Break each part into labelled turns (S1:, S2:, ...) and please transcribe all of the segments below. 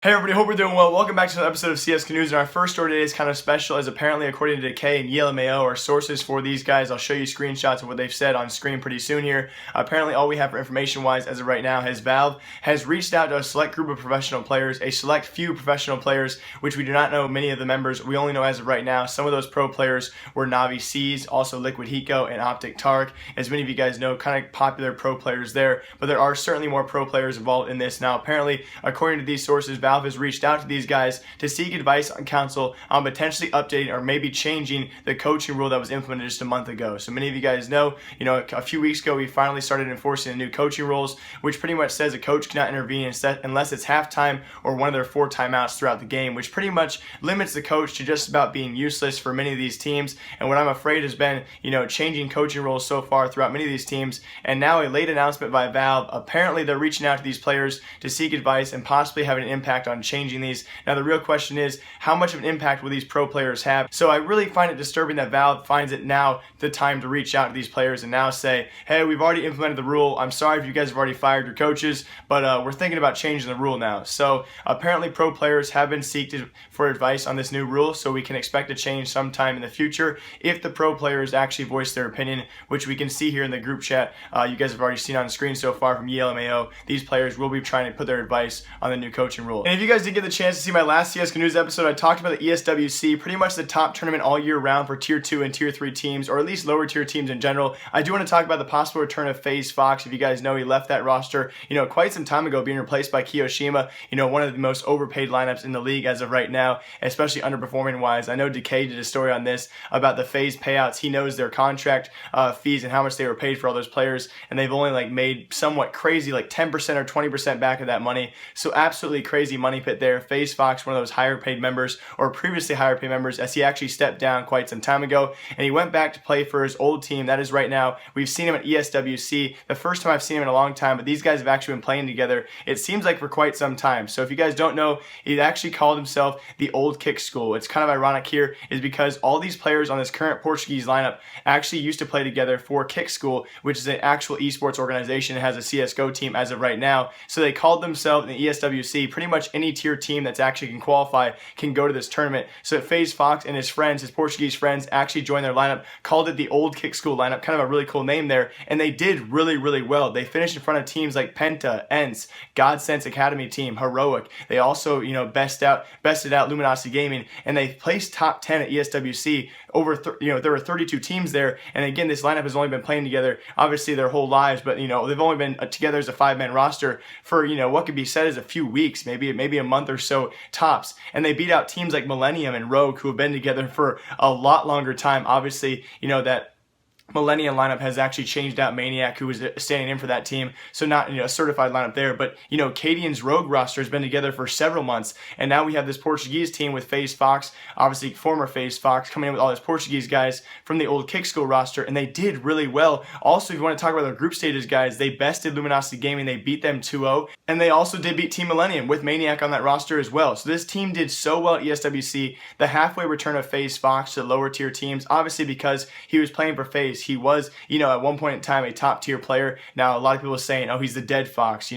S1: Hey everybody, hope we're doing well. Welcome back to another episode of CSGO News, and our first story today is kind of special as apparently according to Decay and ELMAO are sources for these guys. I'll show you screenshots of what they've said on screen pretty soon here. Apparently all we have for information wise as of right now is Valve has reached out to a select group of professional players, a select few professional players, which we do not know many of the members. We only know as of right now some of those pro players were Navi C's, also Liquid Hiko and Optic Tark. As many of you guys know, kind of popular pro players there, but there are certainly more pro players involved in this. Now apparently, according to these sources, Valve has reached out to these guys to seek advice and counsel on potentially updating or maybe changing the coaching rule that was implemented just a month ago. So many of you guys know, a few weeks ago we finally started enforcing the new coaching rules, which pretty much says a coach cannot intervene unless it's halftime or one of their 4 timeouts throughout the game, which pretty much limits the coach to just about being useless for many of these teams. And what I'm afraid has been, changing coaching rules so far throughout many of these teams. And now a late announcement by Valve, apparently they're reaching out to these players to seek advice and possibly have an impact on changing these. Now the real question is, how much of an impact will these pro players have? So I really find it disturbing that Valve finds it now the time to reach out to these players and now say, hey, we've already implemented the rule. I'm sorry if you guys have already fired your coaches, but we're thinking about changing the rule now. So apparently pro players have been seeking for advice on this new rule, so we can expect a change sometime in the future if the pro players actually voice their opinion, which we can see here in the group chat. You guys have already seen on the screen so far from ELMAO. These players will be trying to put their advice on the new coaching rule. And if you guys did get the chance to see my last CSGO News episode, I talked about the ESWC, pretty much the top tournament all year round for tier 2 and tier 3 teams, or at least lower tier teams in general. I do want to talk about the possible return of FaZe Fox. If you guys know, he left that roster, quite some time ago, being replaced by Kiyoshima, one of the most overpaid lineups in the league as of right now, especially underperforming wise. I know Decay did a story on this about the FaZe payouts. He knows their contract fees and how much they were paid for all those players, and they've only made somewhat crazy, 10% or 20% back of that money. So absolutely crazy money pit there. FaZe Fox, one of those higher paid members, or previously higher paid members, as he actually stepped down quite some time ago, and he went back to play for his old team. That is right now. We've seen him at ESWC, the first time I've seen him in a long time, but these guys have actually been playing together, it seems like, for quite some time. So if you guys don't know, he actually called himself the Old Kick School. It's kind of ironic here is because all these players on this current Portuguese lineup actually used to play together for Kick School, which is an actual esports organization. It has a CSGO team as of right now. So they called themselves the ESWC. Pretty much any tier team that's actually can qualify can go to this tournament. So FaZe Fox and his friends, his Portuguese friends, actually joined their lineup, called it the Old Kick School lineup, kind of a really cool name there, and they did really, really well. They finished in front of teams like Penta, ENCE, Godsense Academy team, Heroic. They also, bested out Luminosity Gaming, and they placed top 10 at ESWC. There were 32 teams there, and again, this lineup has only been playing together, obviously, their whole lives, but they've only been together as a 5-man roster for what could be said as a few weeks, maybe a month or so tops, and they beat out teams like Millennium and Rogue, who have been together for a lot longer time. Obviously, that Millennium lineup has actually changed out Maniac, who was standing in for that team, so not a certified lineup there, but Cadian's Rogue roster has been together for several months, and now we have this Portuguese team with FaZe Fox, obviously former FaZe Fox, coming in with all these Portuguese guys from the old Kick School roster, and they did really well. Also, if you want to talk about their group stages, guys, they bested Luminosity Gaming, they beat them 2-0, and they also did beat Team Millennium with Maniac on that roster as well. So this team did so well at ESWC. The halfway return of FaZe Fox to the lower tier teams, obviously because he was playing for FaZe. He was, at one point in time, a top tier player. Now, a lot of people are saying, oh, he's the dead Fox,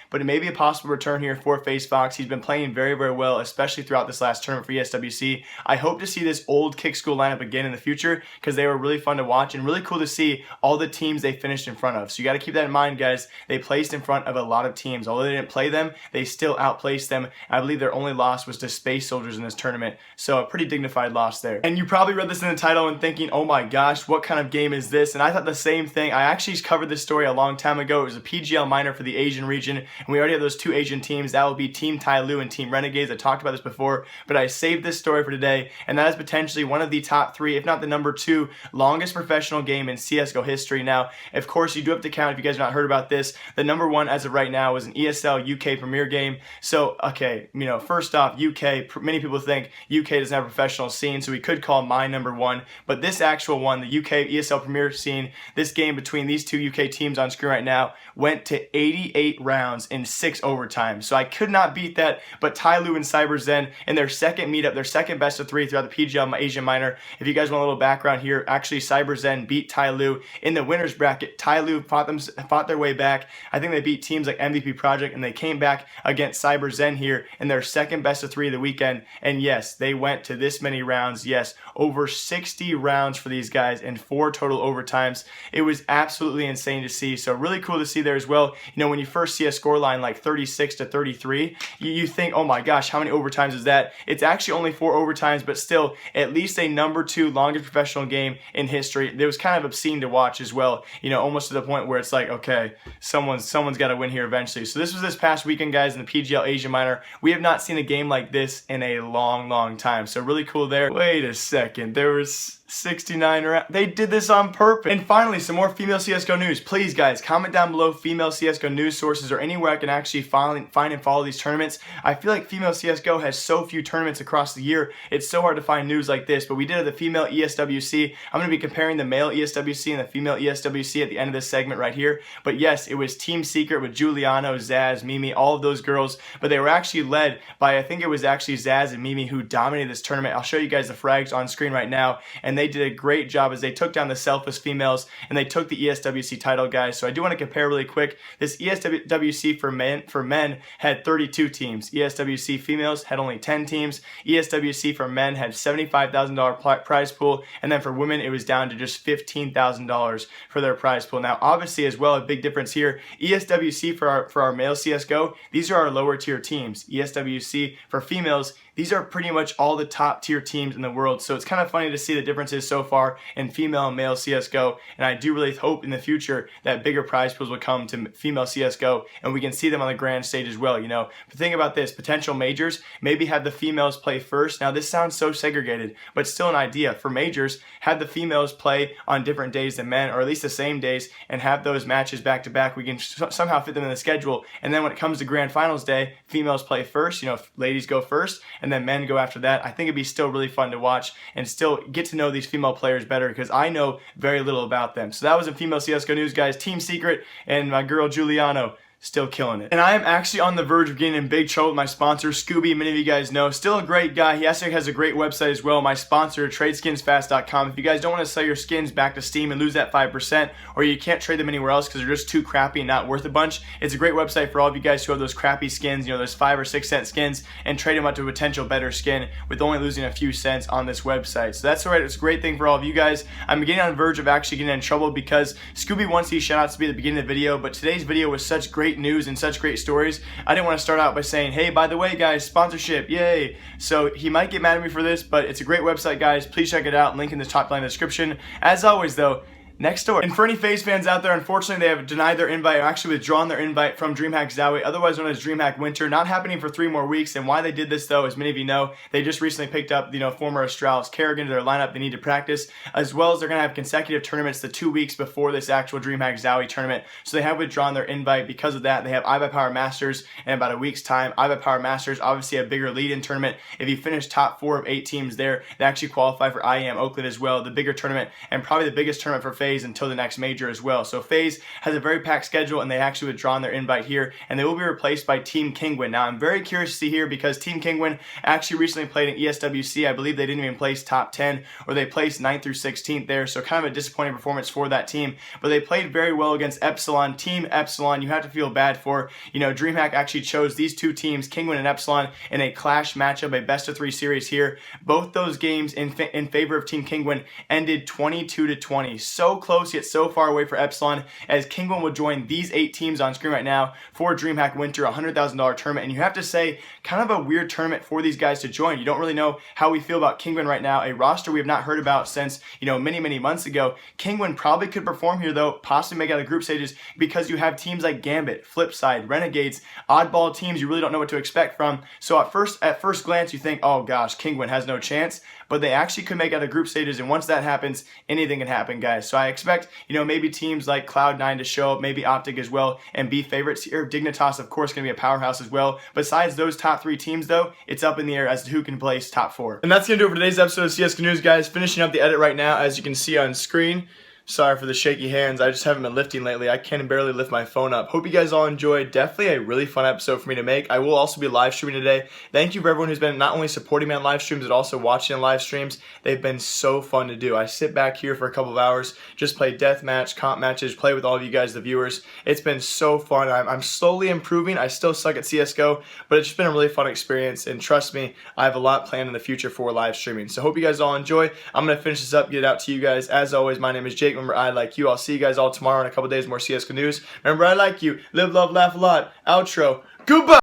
S1: but it may be a possible return here for FaZe Fox. He's been playing very, very well, especially throughout this last tournament for ESWC. I hope to see this old Kick School lineup again in the future because they were really fun to watch and really cool to see all the teams they finished in front of. So you got to keep that in mind, guys. They placed in front of a lot of teams. Although they didn't play them, they still outplaced them. I believe their only loss was to Space Soldiers in this tournament. So a pretty dignified loss there. And you probably read this in the title and thinking, oh my gosh, what kind of game is this? And I thought the same thing. I actually covered this story a long time ago. It was a PGL minor for the Asian region, and we already have those 2 Asian teams. That will be Team Tai Lu and Team Renegades. I talked about this before, but I saved this story for today, and that is potentially one of the top 3, if not the number 2, longest professional game in CSGO history. Now, of course, you do have to count, if you guys have not heard about this, the number 1 as of right now was an ESL UK Premier game. So, okay, first off, UK, many people think UK doesn't have a professional scene, so we could call my number 1, but this actual one, the UK ESL premiere seeing this game between these two UK teams on screen right now went to 88 rounds in 6 overtimes. So I could not beat that, but Tyloo and CyberZen in their second meetup, their second best of 3 throughout the PGL Asia Minor. If you guys want a little background here, actually CyberZen beat Tyloo in the winners bracket. Tyloo fought their way back. I think they beat teams like MVP Project, and they came back against CyberZen here in their second best of 3 of the weekend. And yes, they went to this many rounds. Yes, over 60 rounds for these guys and 4 total overtimes. It was absolutely insane to see. So really cool to see there as well. You know, when you first see a scoreline like 36 to 33, you think, oh my gosh, how many overtimes is that? It's actually only 4 overtimes, but still at least a number 2 longest professional game in history. It was kind of obscene to watch as well. You know, almost to the point where it's like, okay, someone's got to win here eventually. So this was this past weekend, guys, in the PGL Asia Minor. We have not seen a game like this in a long time. So really cool there. Wait a second, there was 69 around. They did this on purpose. And finally, some more female CSGO news. Please, guys, comment down below female CSGO news sources or anywhere I can actually find and follow these tournaments. I feel like female CSGO has so few tournaments across the year. It's so hard to find news like this, but we did have the female ESWC. I'm going to be comparing the male ESWC and the female ESWC at the end of this segment right here. But yes, it was Team Secret with Giuliano, Zaz, Mimi, all of those girls, but they were actually led by, I think it was actually Zaz and Mimi who dominated this tournament. I'll show you guys the frags on screen right now, and they did a great job as they took down the Selfless females and they took the ESWC title, guys. So I do want to compare really quick. This ESWC for men had 32 teams. ESWC females had only 10 teams. ESWC for men had $75,000 prize pool, and then for women it was down to just $15,000 for their prize pool. Now obviously as well, a big difference here, ESWC for our male CSGO, these are our lower tier teams. ESWC for females, these are pretty much all the top tier teams in the world. So it's kind of funny to see the differences so far in female and male CSGO. And I do really hope in the future that bigger prize pools will come to female CSGO and we can see them on the grand stage as well. You know, but think about this, potential majors, maybe have the females play first. Now this sounds so segregated, but still an idea. For majors, have the females play on different days than men, or at least the same days, and have those matches back to back. We can somehow fit them in the schedule. And then when it comes to grand finals day, females play first, you know, ladies go first, and then men go after that. I think it'd be still really fun to watch and still get to know these female players better because I know very little about them. So that was in female CSGO news, guys. Team Secret and my girl Giuliano still killing it. And I am actually on the verge of getting in big trouble with my sponsor, Scooby. Many of you guys know. Still a great guy. He actually has a great website as well. My sponsor, TradeSkinsFast.com. If you guys don't want to sell your skins back to Steam and lose that 5%, or you can't trade them anywhere else because they're just too crappy and not worth a bunch, it's a great website for all of you guys who have those crappy skins, you know, those 5 or 6 cent skins, and trade them up to a potential better skin with only losing a few cents on this website. So that's alright. It's a great thing for all of you guys. I'm getting on the verge of actually getting in trouble because Scooby wants these shoutouts to be at the beginning of the video, but today's video was such great news and such great stories. I didn't want to start out by saying, hey, by the way, guys, sponsorship, yay. So he might get mad at me for this, but it's a great website, guys. Please check it out. Link in the top line of the description. As always, though, next door. And for any FaZe fans out there, unfortunately, they have denied their invite, or actually withdrawn their invite from Dreamhack ZOWIE, otherwise known as Dreamhack Winter, not happening for 3 more weeks. And why they did this, though, as many of you know, they just recently picked up, you know, former Astralis Kerrigan to their lineup. They need to practice, as well as they're going to have consecutive tournaments the 2 weeks before this actual Dreamhack ZOWIE tournament. So they have withdrawn their invite because of that. They have iBuyPower Masters in about a week's time. iBuyPower Masters, obviously a bigger lead-in tournament. If you finish top 4 of 8 teams there, they actually qualify for IEM Oakland as well, the bigger tournament, and probably the biggest tournament for FaZe until the next major as well. So FaZe has a very packed schedule, and they actually withdrawn their invite here, and they will be replaced by Team Kingwin. Now I'm very curious to see here because Team Kingwin actually recently played in ESWC. I believe they didn't even place top 10, or they placed 9th through 16th there, so kind of a disappointing performance for that team, but they played very well against Epsilon. Team Epsilon, you have to feel bad for. You know, Dreamhack actually chose these 2 teams, Kingwin and Epsilon, in a clash matchup, a best of 3 series here. Both those games in favor of Team Kingwin ended 22-20. So close yet so far away for Epsilon, as Kingwin will join these 8 teams on screen right now for Dreamhack Winter, $100,000 tournament. And you have to say, kind of a weird tournament for these guys to join. You don't really know how we feel about Kingwin right now, a roster we have not heard about since, you know, many months ago. Kingwin probably could perform here, though, possibly make out of group stages, because you have teams like Gambit, Flipside, Renegades, oddball teams you really don't know what to expect from. So at first glance you think, oh gosh, Kingwin has no chance, but they actually could make out of group stages, and once that happens, anything can happen, guys. So I expect, you know, maybe teams like Cloud9 to show up, maybe Optic as well, and be favorites here. Dignitas, of course, going to be a powerhouse as well. Besides those top 3 teams, though, it's up in the air as to who can place top 4. And that's going to do it for today's episode of CSGO News, guys. Finishing up the edit right now, as you can see on screen. Sorry for the shaky hands. I just haven't been lifting lately. I can barely lift my phone up. Hope you guys all enjoyed. Definitely a really fun episode for me to make. I will also be live streaming today. Thank you for everyone who's been not only supporting me on live streams, but also watching on live streams. They've been so fun to do. I sit back here for a couple of hours, just play deathmatch, comp matches, play with all of you guys, the viewers. It's been so fun. I'm slowly improving. I still suck at CSGO, but it's just been a really fun experience. And trust me, I have a lot planned in the future for live streaming. So hope you guys all enjoy. I'm going to finish this up, get it out to you guys. As always, my name is Jake. Remember, I like you. I'll see you guys all tomorrow in a couple days, more CSGO news. Remember, I like you. Live, love, laugh a lot. Outro. Goodbye.